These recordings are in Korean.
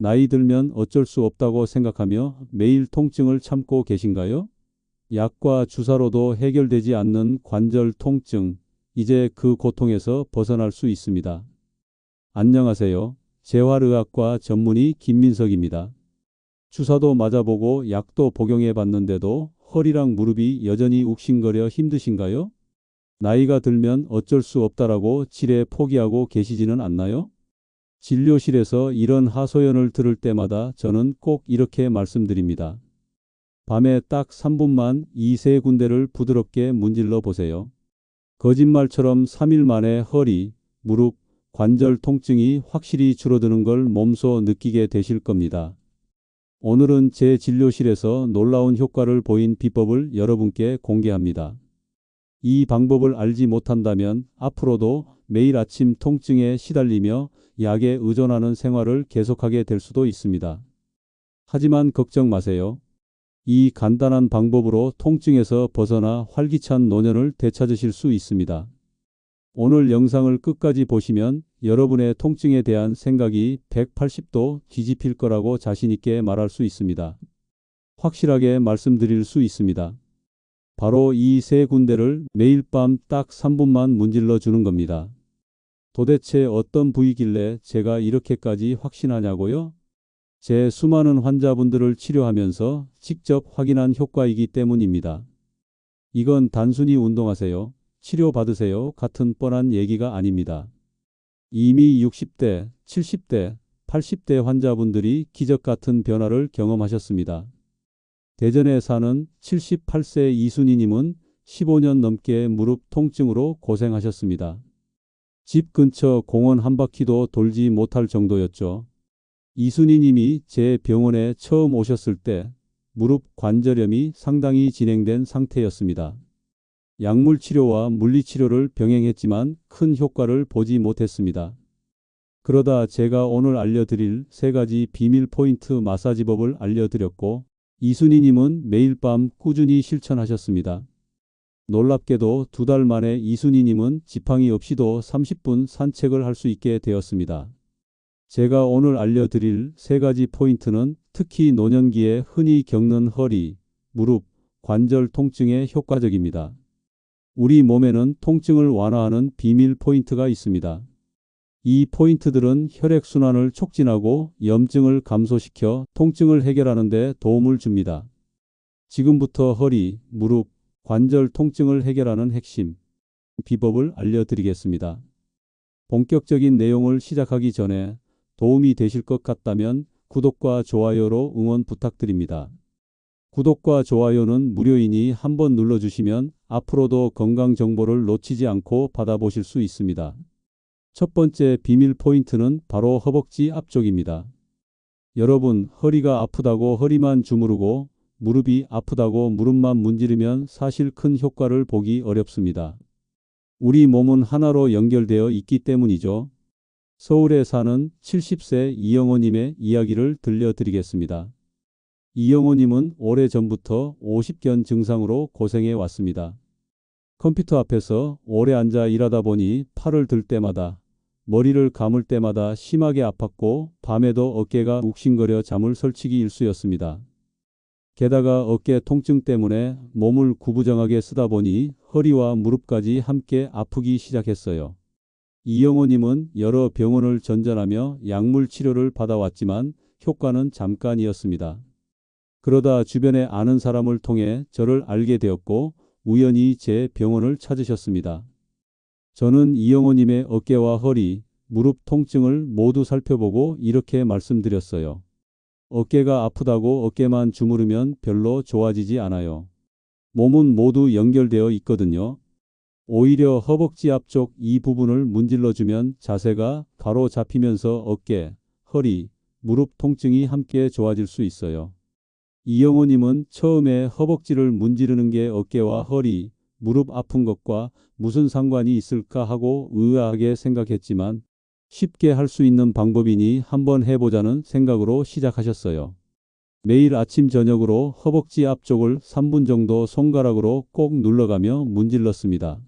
나이 들면 어쩔 수 없다고 생각하며 매일 통증을 참고 계신가요? 약과 주사로도 해결되지 않는 관절 통증, 이제 그 고통에서 벗어날 수 있습니다. 안녕하세요. 재활의학과 전문의 김민석입니다. 주사도 맞아보고 약도 복용해 봤는데도 허리랑 무릎이 여전히 욱신거려 힘드신가요? 나이가 들면 어쩔 수 없다라고 지레 포기하고 계시지는 않나요? 진료실에서 이런 하소연을 들을 때마다 저는 꼭 이렇게 말씀드립니다. 밤에 딱 3분만 이 세 군데를 부드럽게 문질러 보세요. 거짓말처럼 3일 만에 허리, 무릎, 관절 통증이 확실히 줄어드는 걸 몸소 느끼게 되실 겁니다. 오늘은 제 진료실에서 놀라운 효과를 보인 비법을 여러분께 공개합니다. 이 방법을 알지 못한다면 앞으로도 매일 아침 통증에 시달리며 약에 의존하는 생활을 계속하게 될 수도 있습니다. 하지만 걱정 마세요. 이 간단한 방법으로 통증에서 벗어나 활기찬 노년을 되찾으실 수 있습니다. 오늘 영상을 끝까지 보시면 여러분의 통증에 대한 생각이 180도 뒤집힐 거라고 자신 있게 말할 수 있습니다. 확실하게 말씀드릴 수 있습니다. 바로 이 세 군데를 매일 밤 딱 3분만 문질러 주는 겁니다. 도대체 어떤 부위길래 제가 이렇게까지 확신하냐고요? 제 수많은 환자분들을 치료하면서 직접 확인한 효과이기 때문입니다. 이건 단순히 운동하세요, 치료받으세요 같은 뻔한 얘기가 아닙니다. 이미 60대, 70대, 80대 환자분들이 기적 같은 변화를 경험하셨습니다. 대전에 사는 78세 이순희님은 15년 넘게 무릎 통증으로 고생하셨습니다. 집 근처 공원 한 바퀴도 돌지 못할 정도였죠. 이순희님이 제 병원에 처음 오셨을 때 무릎 관절염이 상당히 진행된 상태였습니다. 약물 치료와 물리 치료를 병행했지만 큰 효과를 보지 못했습니다. 그러다 제가 오늘 알려드릴 세 가지 비밀 포인트 마사지법을 알려드렸고 이순희님은 매일 밤 꾸준히 실천하셨습니다. 놀랍게도 2달 만에 이순희님은 지팡이 없이도 30분 산책을 할 수 있게 되었습니다. 제가 오늘 알려드릴 세 가지 포인트는 특히 노년기에 흔히 겪는 허리, 무릎, 관절 통증에 효과적입니다. 우리 몸에는 통증을 완화하는 비밀 포인트가 있습니다. 이 포인트들은 혈액순환을 촉진하고 염증을 감소시켜 통증을 해결하는 데 도움을 줍니다. 지금부터 허리, 무릎, 관절 통증을 해결하는 핵심 비법을 알려드리겠습니다. 본격적인 내용을 시작하기 전에 도움이 되실 것 같다면 구독과 좋아요로 응원 부탁드립니다. 구독과 좋아요는 무료이니 한번 눌러주시면 앞으로도 건강 정보를 놓치지 않고 받아보실 수 있습니다. 첫 번째 비밀 포인트는 바로 허벅지 앞쪽입니다. 여러분, 허리가 아프다고 허리만 주무르고 무릎이 아프다고 무릎만 문지르면 사실 큰 효과를 보기 어렵습니다. 우리 몸은 하나로 연결되어 있기 때문이죠. 서울에 사는 70세 이영호님의 이야기를 들려드리겠습니다. 이영호님은 오래전부터 50견 증상으로 고생해 왔습니다. 컴퓨터 앞에서 오래 앉아 일하다 보니 팔을 들 때마다, 머리를 감을 때마다 심하게 아팠고 밤에도 어깨가 욱신거려 잠을 설치기 일쑤였습니다. 게다가 어깨 통증 때문에 몸을 구부정하게 쓰다 보니 허리와 무릎까지 함께 아프기 시작했어요. 이영호님은 여러 병원을 전전하며 약물 치료를 받아왔지만 효과는 잠깐이었습니다. 그러다 주변에 아는 사람을 통해 저를 알게 되었고 우연히 제 병원을 찾으셨습니다. 저는 이영호님의 어깨와 허리, 무릎 통증을 모두 살펴보고 이렇게 말씀드렸어요. 어깨가 아프다고 어깨만 주무르면 별로 좋아지지 않아요. 몸은 모두 연결되어 있거든요. 오히려 허벅지 앞쪽 이 부분을 문질러주면 자세가 바로 잡히면서 어깨, 허리, 무릎 통증이 함께 좋아질 수 있어요. 이영호님은 처음에 허벅지를 문지르는 게 어깨와 허리, 무릎 아픈 것과 무슨 상관이 있을까 하고 의아하게 생각했지만 쉽게 할 수 있는 방법이니 한번 해보자는 생각으로 시작하셨어요. 매일 아침 저녁으로 허벅지 앞쪽을 3분 정도 손가락으로 꼭 눌러가며 문질렀습니다.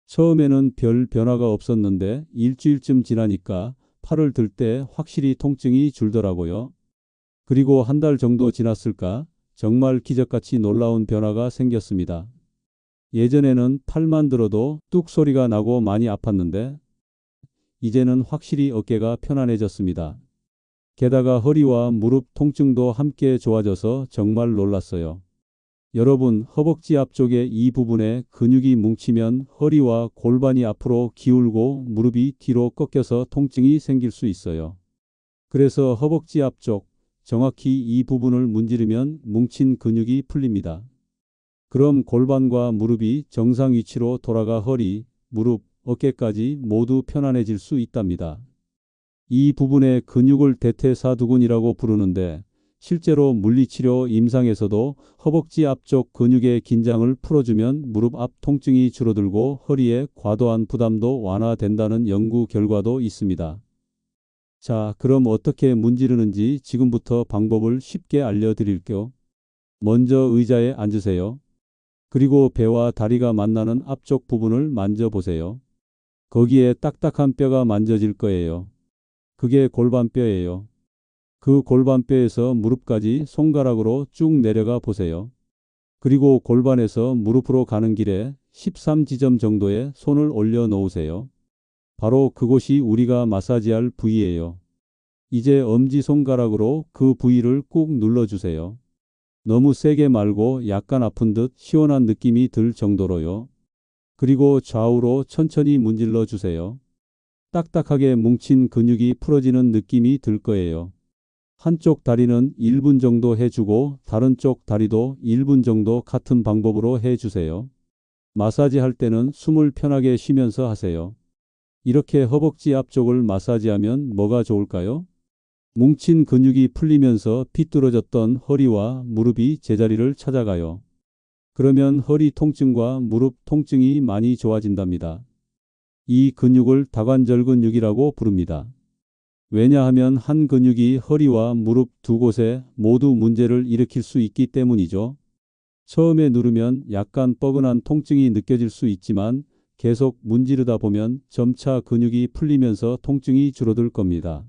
처음에는 별 변화가 없었는데 일주일쯤 지나니까 팔을 들 때 확실히 통증이 줄더라고요. 그리고 한 달 정도 지났을까? 정말 기적같이 놀라운 변화가 생겼습니다. 예전에는 팔만 들어도 뚝 소리가 나고 많이 아팠는데 이제는 확실히 어깨가 편안해졌습니다. 게다가 허리와 무릎 통증도 함께 좋아져서 정말 놀랐어요. 여러분, 허벅지 앞쪽의 이 부분에 근육이 뭉치면 허리와 골반이 앞으로 기울고 무릎이 뒤로 꺾여서 통증이 생길 수 있어요. 그래서 허벅지 앞쪽, 정확히 이 부분을 문지르면 뭉친 근육이 풀립니다. 그럼 골반과 무릎이 정상 위치로 돌아가 허리, 무릎, 어깨까지 모두 편안해질 수 있답니다. 이 부분의 근육을 대퇴사두근이라고 부르는데 실제로 물리치료 임상에서도 허벅지 앞쪽 근육의 긴장을 풀어주면 무릎 앞 통증이 줄어들고 허리의 과도한 부담도 완화된다는 연구 결과도 있습니다. 자, 그럼 어떻게 문지르는지 지금부터 방법을 쉽게 알려드릴게요. 먼저 의자에 앉으세요. 그리고 배와 다리가 만나는 앞쪽 부분을 만져보세요. 거기에 딱딱한 뼈가 만져질 거예요. 그게 골반뼈예요. 그 골반뼈에서 무릎까지 손가락으로 쭉 내려가 보세요. 그리고 골반에서 무릎으로 가는 길에 13지점 정도의 손을 올려 놓으세요. 바로 그곳이 우리가 마사지할 부위예요. 이제 엄지손가락으로 그 부위를 꾹 눌러주세요. 너무 세게 말고 약간 아픈 듯 시원한 느낌이 들 정도로요. 그리고 좌우로 천천히 문질러 주세요. 딱딱하게 뭉친 근육이 풀어지는 느낌이 들 거예요. 한쪽 다리는 1분 정도 해주고 다른 쪽 다리도 1분 정도 같은 방법으로 해주세요. 마사지 할 때는 숨을 편하게 쉬면서 하세요. 이렇게 허벅지 앞쪽을 마사지하면 뭐가 좋을까요? 뭉친 근육이 풀리면서 삐뚤어졌던 허리와 무릎이 제자리를 찾아가요. 그러면 허리 통증과 무릎 통증이 많이 좋아진답니다. 이 근육을 다관절 근육이라고 부릅니다. 왜냐하면 한 근육이 허리와 무릎 두 곳에 모두 문제를 일으킬 수 있기 때문이죠. 처음에 누르면 약간 뻐근한 통증이 느껴질 수 있지만 계속 문지르다 보면 점차 근육이 풀리면서 통증이 줄어들 겁니다.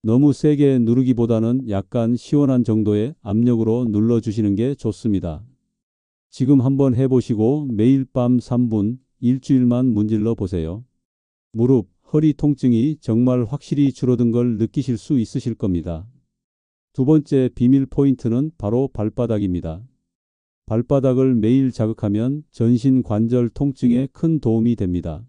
너무 세게 누르기보다는 약간 시원한 정도의 압력으로 눌러주시는 게 좋습니다. 지금 한번 해보시고 매일 밤 3분, 일주일만 문질러 보세요. 무릎, 허리 통증이 정말 확실히 줄어든 걸 느끼실 수 있으실 겁니다. 두 번째 비밀 포인트는 바로 발바닥입니다. 발바닥을 매일 자극하면 전신 관절 통증에 큰 도움이 됩니다.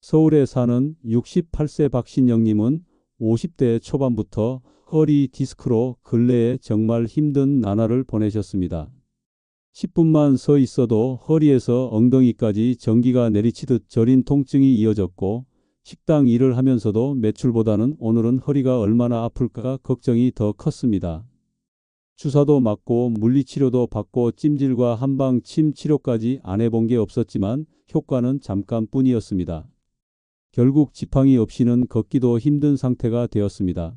서울에 사는 68세 박신영님은 50대 초반부터 허리 디스크로 근래에 정말 힘든 나날을 보내셨습니다. 10분만 서 있어도 허리에서 엉덩이까지 전기가 내리치듯 저린 통증이 이어졌고 식당 일을 하면서도 매출보다는 오늘은 허리가 얼마나 아플까 걱정이 더 컸습니다. 주사도 맞고 물리치료도 받고 찜질과 한방침 치료까지 안 해본 게 없었지만 효과는 잠깐뿐이었습니다. 결국 지팡이 없이는 걷기도 힘든 상태가 되었습니다.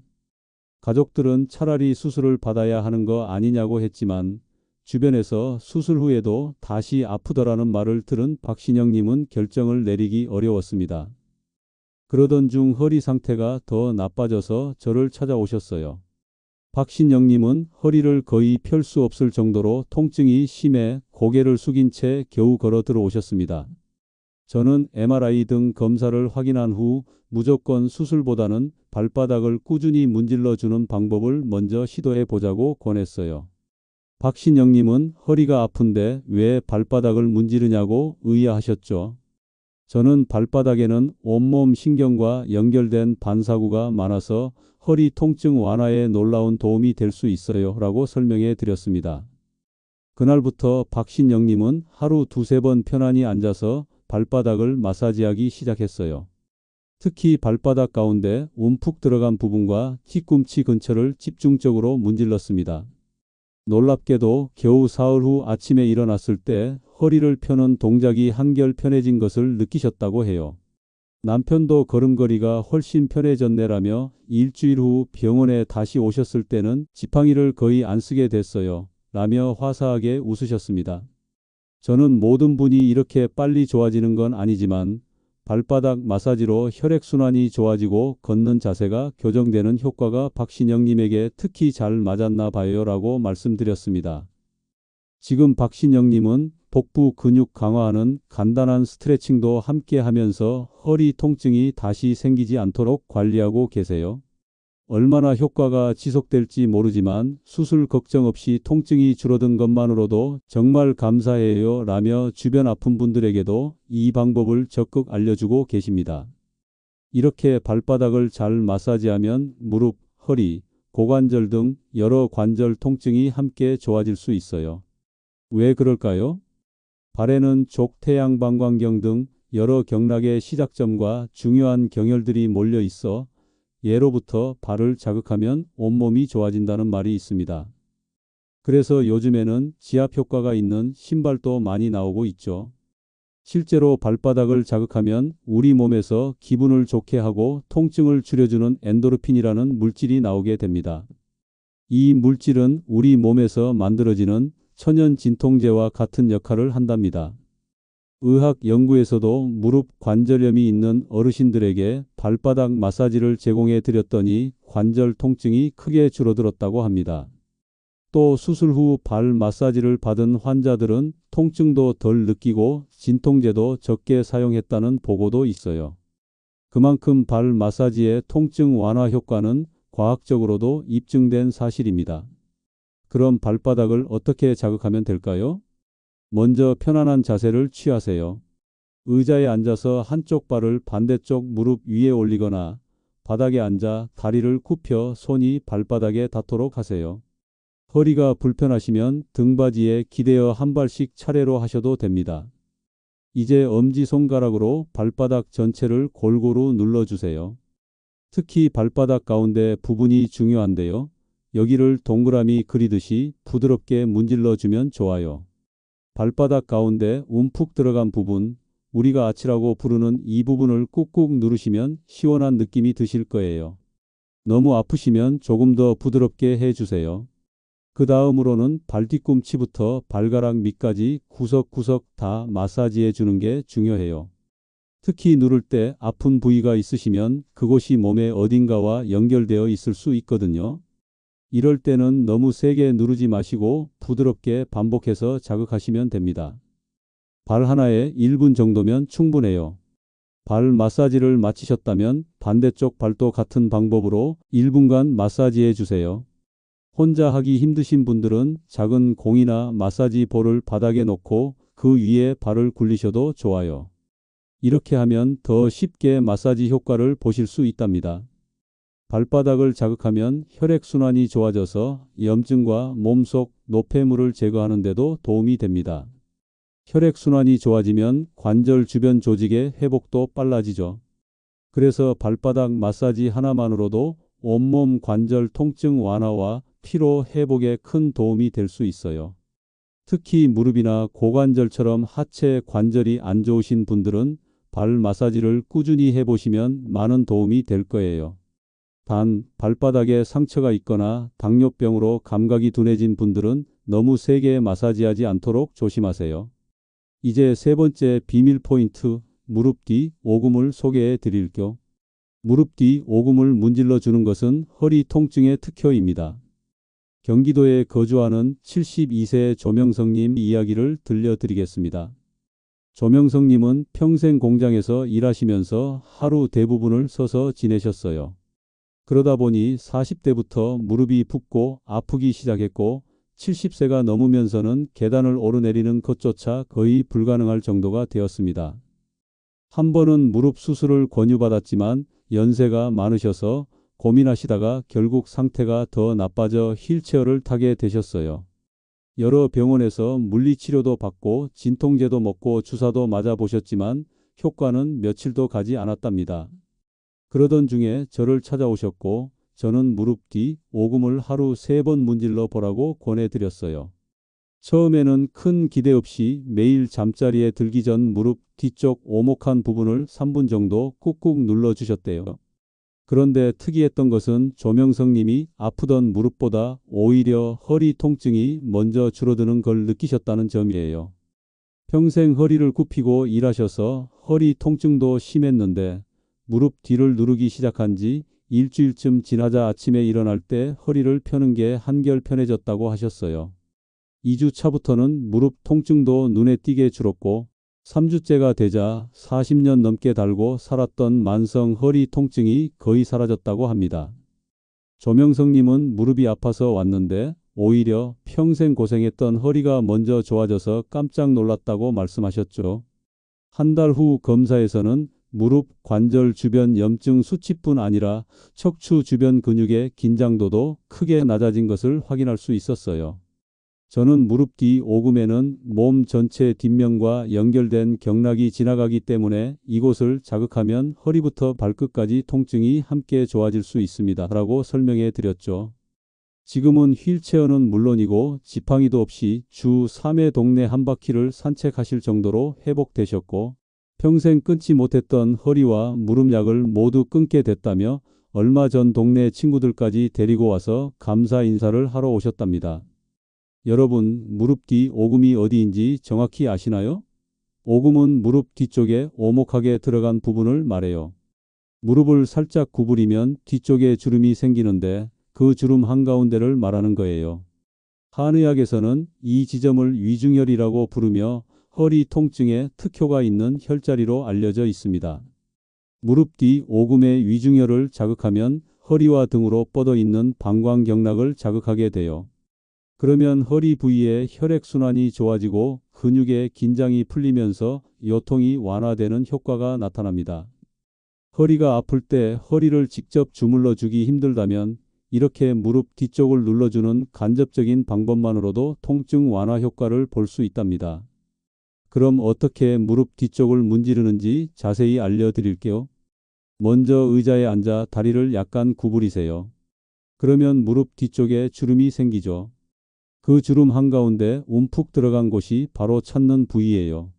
가족들은 차라리 수술을 받아야 하는 거 아니냐고 했지만 주변에서 수술 후에도 다시 아프더라는 말을 들은 박신영님은 결정을 내리기 어려웠습니다. 그러던 중 허리 상태가 더 나빠져서 저를 찾아오셨어요. 박신영님은 허리를 거의 펼 수 없을 정도로 통증이 심해 고개를 숙인 채 겨우 걸어 들어오셨습니다. 저는 MRI 등 검사를 확인한 후 무조건 수술보다는 발바닥을 꾸준히 문질러 주는 방법을 먼저 시도해 보자고 권했어요. 박신영님은 허리가 아픈데 왜 발바닥을 문지르냐고 의아하셨죠. 저는 발바닥에는 온몸 신경과 연결된 반사구가 많아서 허리 통증 완화에 놀라운 도움이 될 수 있어요 라고 설명해 드렸습니다. 그날부터 박신영님은 하루 두세 번 편안히 앉아서 발바닥을 마사지하기 시작했어요. 특히 발바닥 가운데 움푹 들어간 부분과 뒤꿈치 근처를 집중적으로 문질렀습니다. 놀랍게도 겨우 사흘 후 아침에 일어났을 때 허리를 펴는 동작이 한결 편해진 것을 느끼셨다고 해요. 남편도 걸음걸이가 훨씬 편해졌네라며 일주일 후 병원에 다시 오셨을 때는 지팡이를 거의 안 쓰게 됐어요. 라며 화사하게 웃으셨습니다. 저는 모든 분이 이렇게 빨리 좋아지는 건 아니지만 발바닥 마사지로 혈액순환이 좋아지고 걷는 자세가 교정되는 효과가 박신영님에게 특히 잘 맞았나 봐요라고 말씀드렸습니다. 지금 박신영님은 복부 근육 강화하는 간단한 스트레칭도 함께 하면서 허리 통증이 다시 생기지 않도록 관리하고 계세요. 얼마나 효과가 지속될지 모르지만 수술 걱정 없이 통증이 줄어든 것만으로도 정말 감사해요 라며 주변 아픈 분들에게도 이 방법을 적극 알려주고 계십니다. 이렇게 발바닥을 잘 마사지하면 무릎, 허리, 고관절 등 여러 관절 통증이 함께 좋아질 수 있어요. 왜 그럴까요? 발에는 족, 태양, 방광경 등 여러 경락의 시작점과 중요한 경혈들이 몰려 있어 예로부터 발을 자극하면 온몸이 좋아진다는 말이 있습니다. 그래서 요즘에는 지압 효과가 있는 신발도 많이 나오고 있죠. 실제로 발바닥을 자극하면 우리 몸에서 기분을 좋게 하고 통증을 줄여주는 엔도르핀이라는 물질이 나오게 됩니다. 이 물질은 우리 몸에서 만들어지는 천연 진통제와 같은 역할을 한답니다. 의학 연구에서도 무릎 관절염이 있는 어르신들에게 발바닥 마사지를 제공해 드렸더니 관절 통증이 크게 줄어들었다고 합니다. 또 수술 후 발 마사지를 받은 환자들은 통증도 덜 느끼고 진통제도 적게 사용했다는 보고도 있어요. 그만큼 발 마사지의 통증 완화 효과는 과학적으로도 입증된 사실입니다. 그럼 발바닥을 어떻게 자극하면 될까요? 먼저 편안한 자세를 취하세요. 의자에 앉아서 한쪽 발을 반대쪽 무릎 위에 올리거나 바닥에 앉아 다리를 굽혀 손이 발바닥에 닿도록 하세요. 허리가 불편하시면 등받이에 기대어 한 발씩 차례로 하셔도 됩니다. 이제 엄지손가락으로 발바닥 전체를 골고루 눌러주세요. 특히 발바닥 가운데 부분이 중요한데요. 여기를 동그라미 그리듯이 부드럽게 문질러주면 좋아요. 발바닥 가운데 움푹 들어간 부분, 우리가 아치라고 부르는 이 부분을 꾹꾹 누르시면 시원한 느낌이 드실 거예요. 너무 아프시면 조금 더 부드럽게 해주세요. 그 다음으로는 발뒤꿈치부터 발가락 밑까지 구석구석 다 마사지해 주는 게 중요해요. 특히 누를 때 아픈 부위가 있으시면 그곳이 몸의 어딘가와 연결되어 있을 수 있거든요. 이럴 때는 너무 세게 누르지 마시고 부드럽게 반복해서 자극하시면 됩니다. 발 하나에 1분 정도면 충분해요. 발 마사지를 마치셨다면 반대쪽 발도 같은 방법으로 1분간 마사지해 주세요. 혼자 하기 힘드신 분들은 작은 공이나 마사지 볼을 바닥에 놓고 그 위에 발을 굴리셔도 좋아요. 이렇게 하면 더 쉽게 마사지 효과를 보실 수 있답니다. 발바닥을 자극하면 혈액순환이 좋아져서 염증과 몸속 노폐물을 제거하는 데도 도움이 됩니다. 혈액순환이 좋아지면 관절 주변 조직의 회복도 빨라지죠. 그래서 발바닥 마사지 하나만으로도 온몸 관절 통증 완화와 피로 회복에 큰 도움이 될 수 있어요. 특히 무릎이나 고관절처럼 하체 관절이 안 좋으신 분들은 발 마사지를 꾸준히 해보시면 많은 도움이 될 거예요. 단, 발바닥에 상처가 있거나 당뇨병으로 감각이 둔해진 분들은 너무 세게 마사지하지 않도록 조심하세요. 이제 세 번째 비밀 포인트, 무릎 뒤 오금을 소개해 드릴게요. 무릎 뒤 오금을 문질러 주는 것은 허리 통증의 특효입니다. 경기도에 거주하는 72세 조명석님 이야기를 들려드리겠습니다. 조명석님은 평생 공장에서 일하시면서 하루 대부분을 서서 지내셨어요. 그러다 보니 40대부터 무릎이 붓고 아프기 시작했고 70세가 넘으면서는 계단을 오르내리는 것조차 거의 불가능할 정도가 되었습니다. 한 번은 무릎 수술을 권유받았지만 연세가 많으셔서 고민하시다가 결국 상태가 더 나빠져 휠체어를 타게 되셨어요. 여러 병원에서 물리치료도 받고 진통제도 먹고 주사도 맞아보셨지만 효과는 며칠도 가지 않았답니다. 그러던 중에 저를 찾아오셨고 저는 무릎 뒤 오금을 하루 3번 문질러 보라고 권해드렸어요. 처음에는 큰 기대 없이 매일 잠자리에 들기 전 무릎 뒤쪽 오목한 부분을 3분 정도 꾹꾹 눌러주셨대요. 그런데 특이했던 것은 조명석님이 아프던 무릎보다 오히려 허리 통증이 먼저 줄어드는 걸 느끼셨다는 점이에요. 평생 허리를 굽히고 일하셔서 허리 통증도 심했는데 무릎 뒤를 누르기 시작한 지 일주일쯤 지나자 아침에 일어날 때 허리를 펴는 게 한결 편해졌다고 하셨어요. 2주 차부터는 무릎 통증도 눈에 띄게 줄었고 3주째가 되자 40년 넘게 달고 살았던 만성 허리 통증이 거의 사라졌다고 합니다. 조명석님은 무릎이 아파서 왔는데 오히려 평생 고생했던 허리가 먼저 좋아져서 깜짝 놀랐다고 말씀하셨죠. 한 달 후 검사에서는 무릎 관절 주변 염증 수치뿐 아니라 척추 주변 근육의 긴장도도 크게 낮아진 것을 확인할 수 있었어요. 저는 무릎 뒤 오금에는 몸 전체 뒷면과 연결된 경락이 지나가기 때문에 이곳을 자극하면 허리부터 발끝까지 통증이 함께 좋아질 수 있습니다. 라고 설명해 드렸죠. 지금은 휠체어는 물론이고 지팡이도 없이 주 3회 동네 한 바퀴를 산책하실 정도로 회복되셨고 평생 끊지 못했던 허리와 무릎 약을 모두 끊게 됐다며 얼마 전 동네 친구들까지 데리고 와서 감사 인사를 하러 오셨답니다. 여러분, 무릎 뒤 오금이 어디인지 정확히 아시나요? 오금은 무릎 뒤쪽에 오목하게 들어간 부분을 말해요. 무릎을 살짝 구부리면 뒤쪽에 주름이 생기는데 그 주름 한가운데를 말하는 거예요. 한의학에서는 이 지점을 위중혈이라고 부르며 허리 통증에 특효가 있는 혈자리로 알려져 있습니다. 무릎 뒤 오금의 위중혈을 자극하면 허리와 등으로 뻗어 있는 방광경락을 자극하게 돼요. 그러면 허리 부위의 혈액순환이 좋아지고 근육의 긴장이 풀리면서 요통이 완화되는 효과가 나타납니다. 허리가 아플 때 허리를 직접 주물러 주기 힘들다면 이렇게 무릎 뒤쪽을 눌러주는 간접적인 방법만으로도 통증 완화 효과를 볼 수 있답니다. 그럼 어떻게 무릎 뒤쪽을 문지르는지 자세히 알려드릴게요. 먼저 의자에 앉아 다리를 약간 구부리세요. 그러면 무릎 뒤쪽에 주름이 생기죠. 그 주름 한가운데 움푹 들어간 곳이 바로 찾는 부위예요.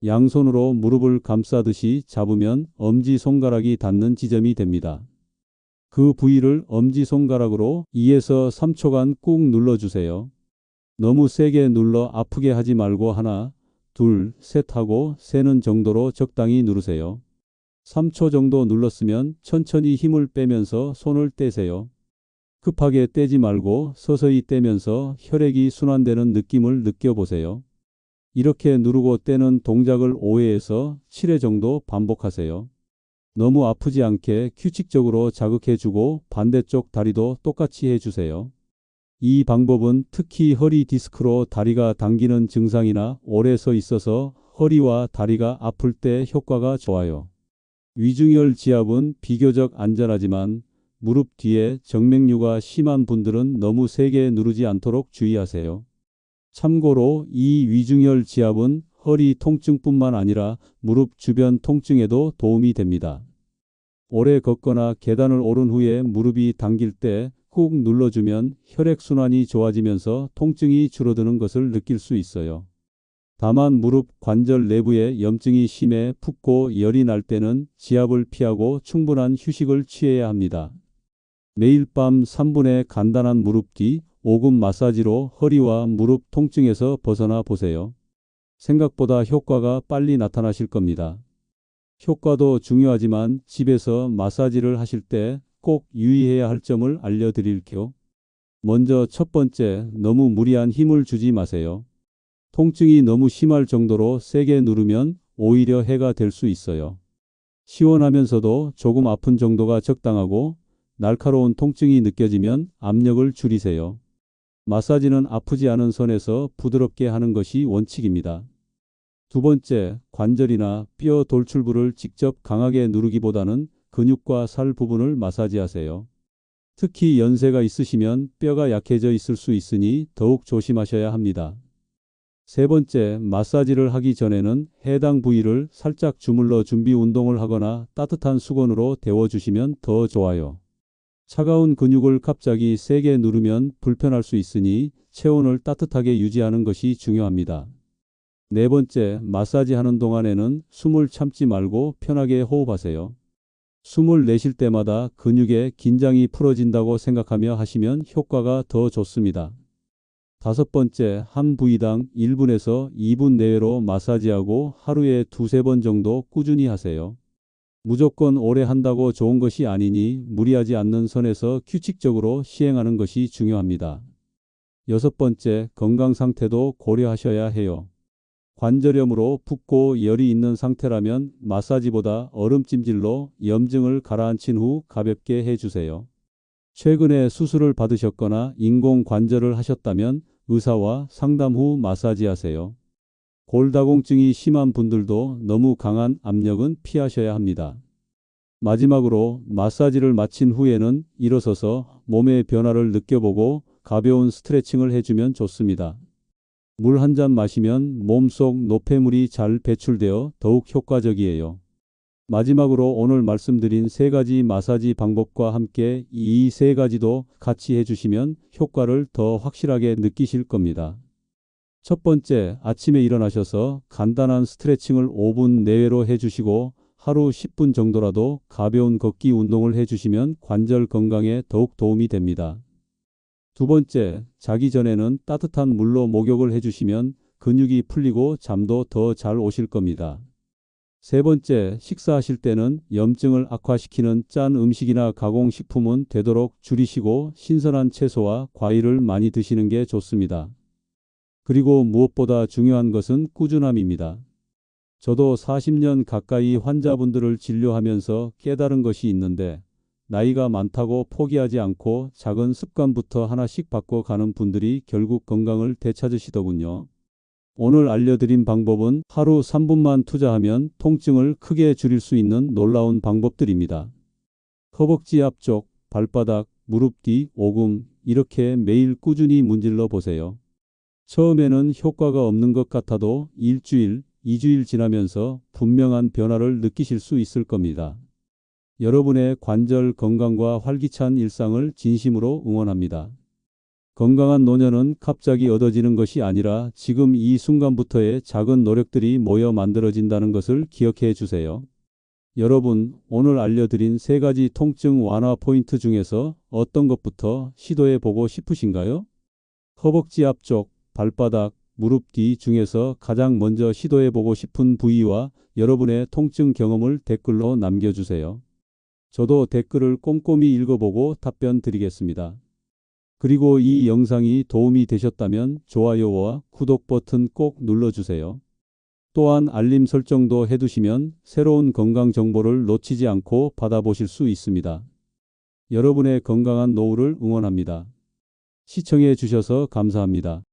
양손으로 무릎을 감싸듯이 잡으면 엄지손가락이 닿는 지점이 됩니다. 그 부위를 엄지손가락으로 2에서 3초간 꾹 눌러주세요. 너무 세게 눌러 아프게 하지 말고 하나, 둘, 셋 하고 세는 정도로 적당히 누르세요. 3초 정도 눌렀으면 천천히 힘을 빼면서 손을 떼세요. 급하게 떼지 말고 서서히 떼면서 혈액이 순환되는 느낌을 느껴보세요. 이렇게 누르고 떼는 동작을 5회에서 7회 정도 반복하세요. 너무 아프지 않게 규칙적으로 자극해주고 반대쪽 다리도 똑같이 해주세요. 이 방법은 특히 허리 디스크로 다리가 당기는 증상이나 오래 서 있어서 허리와 다리가 아플 때 효과가 좋아요. 위중혈 지압은 비교적 안전하지만 무릎 뒤에 정맥류가 심한 분들은 너무 세게 누르지 않도록 주의하세요. 참고로 이 위중혈 지압은 허리 통증뿐만 아니라 무릎 주변 통증에도 도움이 됩니다. 오래 걷거나 계단을 오른 후에 무릎이 당길 때 꾹 눌러주면 혈액순환이 좋아지면서 통증이 줄어드는 것을 느낄 수 있어요. 다만 무릎 관절 내부에 염증이 심해 붓고 열이 날 때는 지압을 피하고 충분한 휴식을 취해야 합니다. 매일 밤 3분의 간단한 무릎 뒤 오금 마사지로 허리와 무릎 통증에서 벗어나 보세요. 생각보다 효과가 빨리 나타나실 겁니다. 효과도 중요하지만 집에서 마사지를 하실 때 꼭 유의해야 할 점을 알려드릴게요. 먼저 첫 번째, 너무 무리한 힘을 주지 마세요. 통증이 너무 심할 정도로 세게 누르면 오히려 해가 될 수 있어요. 시원하면서도 조금 아픈 정도가 적당하고 날카로운 통증이 느껴지면 압력을 줄이세요. 마사지는 아프지 않은 선에서 부드럽게 하는 것이 원칙입니다. 두 번째, 관절이나 뼈 돌출부를 직접 강하게 누르기보다는 근육과 살 부분을 마사지하세요. 특히 연세가 있으시면 뼈가 약해져 있을 수 있으니 더욱 조심하셔야 합니다. 세 번째, 마사지를 하기 전에는 해당 부위를 살짝 주물러 준비 운동을 하거나 따뜻한 수건으로 데워주시면 더 좋아요. 차가운 근육을 갑자기 세게 누르면 불편할 수 있으니 체온을 따뜻하게 유지하는 것이 중요합니다. 네 번째, 마사지 하는 동안에는 숨을 참지 말고 편하게 호흡하세요. 숨을 내쉴 때마다 근육의 긴장이 풀어진다고 생각하며 하시면 효과가 더 좋습니다. 5번째, 한 부위당 1분에서 2분 내외로 마사지하고 하루에 2~3번 정도 꾸준히 하세요. 무조건 오래 한다고 좋은 것이 아니니 무리하지 않는 선에서 규칙적으로 시행하는 것이 중요합니다. 6번째, 건강 상태도 고려하셔야 해요. 관절염으로 붓고 열이 있는 상태라면 마사지보다 얼음찜질로 염증을 가라앉힌 후 가볍게 해주세요. 최근에 수술을 받으셨거나 인공관절을 하셨다면 의사와 상담 후 마사지하세요. 골다공증이 심한 분들도 너무 강한 압력은 피하셔야 합니다. 마지막으로 마사지를 마친 후에는 일어서서 몸의 변화를 느껴보고 가벼운 스트레칭을 해주면 좋습니다. 물 한 잔 마시면 몸속 노폐물이 잘 배출되어 더욱 효과적이에요. 마지막으로 오늘 말씀드린 3가지 마사지 방법과 함께 이 3가지도 같이 해주시면 효과를 더 확실하게 느끼실 겁니다. 첫 번째, 아침에 일어나셔서 간단한 스트레칭을 5분 내외로 해주시고 하루 10분 정도라도 가벼운 걷기 운동을 해주시면 관절 건강에 더욱 도움이 됩니다. 두 번째, 자기 전에는 따뜻한 물로 목욕을 해주시면 근육이 풀리고 잠도 더 잘 오실 겁니다. 세 번째, 식사하실 때는 염증을 악화시키는 짠 음식이나 가공식품은 되도록 줄이시고 신선한 채소와 과일을 많이 드시는 게 좋습니다. 그리고 무엇보다 중요한 것은 꾸준함입니다. 저도 40년 가까이 환자분들을 진료하면서 깨달은 것이 있는데 나이가 많다고 포기하지 않고 작은 습관부터 하나씩 바꿔가는 분들이 결국 건강을 되찾으시더군요. 오늘 알려드린 방법은 하루 3분만 투자하면 통증을 크게 줄일 수 있는 놀라운 방법들입니다. 허벅지 앞쪽, 발바닥, 무릎 뒤, 오금 이렇게 매일 꾸준히 문질러 보세요. 처음에는 효과가 없는 것 같아도 일주일, 2주일 지나면서 분명한 변화를 느끼실 수 있을 겁니다. 여러분의 관절 건강과 활기찬 일상을 진심으로 응원합니다. 건강한 노년은 갑자기 얻어지는 것이 아니라 지금 이 순간부터의 작은 노력들이 모여 만들어진다는 것을 기억해 주세요. 여러분, 오늘 알려드린 3가지 통증 완화 포인트 중에서 어떤 것부터 시도해 보고 싶으신가요? 허벅지 앞쪽, 발바닥, 무릎 뒤 중에서 가장 먼저 시도해 보고 싶은 부위와 여러분의 통증 경험을 댓글로 남겨주세요. 저도 댓글을 꼼꼼히 읽어보고 답변 드리겠습니다. 그리고 이 영상이 도움이 되셨다면 좋아요와 구독 버튼 꼭 눌러주세요. 또한 알림 설정도 해두시면 새로운 건강 정보를 놓치지 않고 받아보실 수 있습니다. 여러분의 건강한 노후를 응원합니다. 시청해 주셔서 감사합니다.